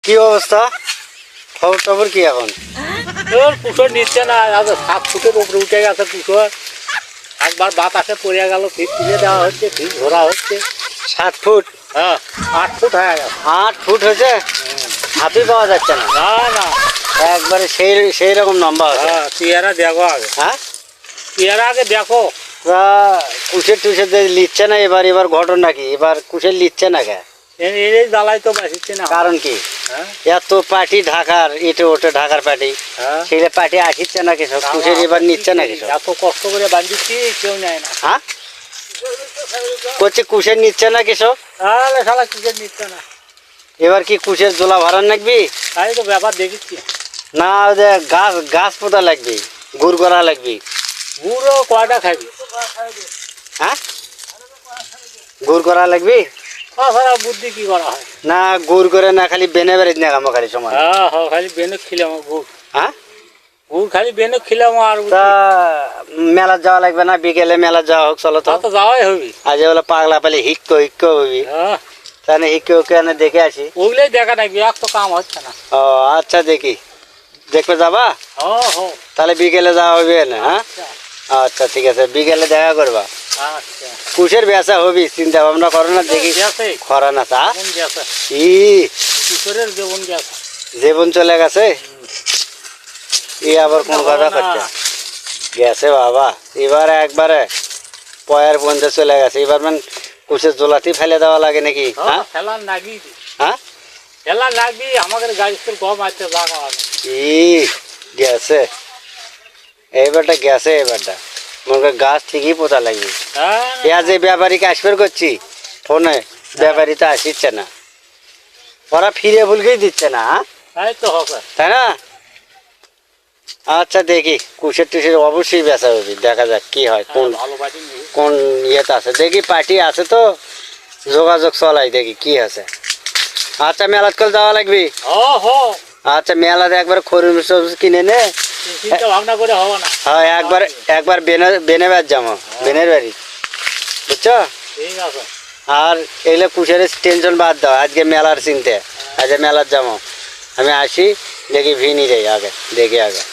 কি অবস্থা? খবর টবর কি এখন? কুসর নিচ্ছে না, 7 ফুটের উপরে উঠে গেছে কুসর। একবার বাতাসে পড়ে গেল, ফির তুলে দেওয়া হচ্ছে, ফির ঘোরা হচ্ছে। 7 ফুট? হ্যাঁ, 8 ফুট হয়ে গেছে। 8 ফুট হয়েছে? হাতই পাওয়া যাচ্ছে না। না না, একবারে সেই রকম লম্বা হচ্ছে। হ্যাঁ, পেয়ারা দেখো আগে। হ্যাঁ, পেয়ারা আগে দেখো। তা কুশের টুসের লিচ্ছে না এবার ঘটনা কি? এবার কুশের লিচ্ছে না কে? এই জ্বালাই তো বাঁচিচ্ছে না। কারণ কি? হ্যাঁ এত পার্টি ঢাকার, এটে ওটে ঢাকার পার্টি, হ্যাঁ, সেটা পার্টি আসিচ্ছে না কিছু, কুশের এবার নিচ্ছে না কিছু। এত কষ্ট করে বাঁধিচ্ছি, কেউ নেয় না। হ্যাঁ, করছে কুশের নিচ্ছে না কিছু। তাহলে শালা কুসের নিচ্ছে না। এবার কি কুশের জোলা ভাড়ান লাগবি? তাই তো ব্যাপার দেখিচ্ছি। না, গাছ পোতা লাগবে, গুড় করা লাগবে। গুড়ও কয়টা খাবি? হ্যাঁ, গুড় করা লাগবে। তাছাড়া বুদ্ধি কি করা হয়? না, গুড় করে না, খালি বেনে বেড়ে না কামো খালি সময়। হ্যাঁ হ্যাঁ, খালি বেনক খিলাম গুড়। হ্যাঁ, গুড় খালি বেনক খিলাম। আর তা মেলা যাওয়া লাগবে না? বিকেলে মেলা যাওয়া হোক, চলো তো। তা তো যাওয়াই হবি। আজ বলে পাগলা পালি হিক্কো হবি, হ্যাঁ, তাহলে হিক্কো এনে দেখে আসি। ওগুলোই দেখা নাই, এক তো কাম হচ্ছে না। ও আচ্ছা, দেখি দেখবে যাবা? হ্যাঁ হ্যাঁ, তাহলে বিকেলে যাওয়া হবে না? হ্যাঁ, আচ্ছা ঠিক আছে, বিকেলে দেখা করবা। আচ্ছা। কুশের বেচা হবি, চিন্তা ভাবনা করো না। দেখি গেছে, খরা না তা জীবন গেছে, ই কিশোরের জীবন গেছে। জীবন চলে গেছে। ই আবার কোন কথা করছে? গেছে বাবা, এবার একবারে পয়ের বন্ধে চলে গেছে। এবার মানে কুশের জোলাতেই ফেলে দেওয়া লাগে নাকি? হ্যাঁ খেলার নাগি, হ্যাঁ, খেলার নাগি। আমাদের গাড়ি স্কুল কম আছে, জায়গা আছে। ই গেছে, এইবারটা গেছে। এবারটা মনে কর গাছ ঠিকই পোতা লাগবে। হ্যাঁ, যে ব্যাপারীকে আসবে করছি ফোনে, ব্যাপারী তো আসিচ্ছে না, ওরা ফিরে ভুলকেই দিচ্ছে না। হ্যাঁ, তাই তো হবে। তাই না? আচ্ছা দেখি, কুশের টুশের অবশ্যই বেচা হবে, দেখা যাক কি হয়, ভালো পাটি নিয়ে। কোন ইয়েতে আছে। দেখি পার্টি আছে তো যোগাযোগ চলাই, দেখি কি আছে। আচ্ছা, মেলাত কল যাওয়া লাগবে। ও হো, আচ্ছা, মেলাতে একবার খরুন সবজি কিনে নে। চিন্তা ভাবনা করে হবে না। হ্যাঁ, একবার বেনে বেচ যাবো, বেনের বাড়ি, বুঝছো? ঠিক আছে। আর এগুলো কুশের টেনশন বাদ দাও, আজকে মেলার চিনতে, আজকে মেলার যাবো। আমি আসি, দেখি ভিনি যাই আগে, দেখি আগে।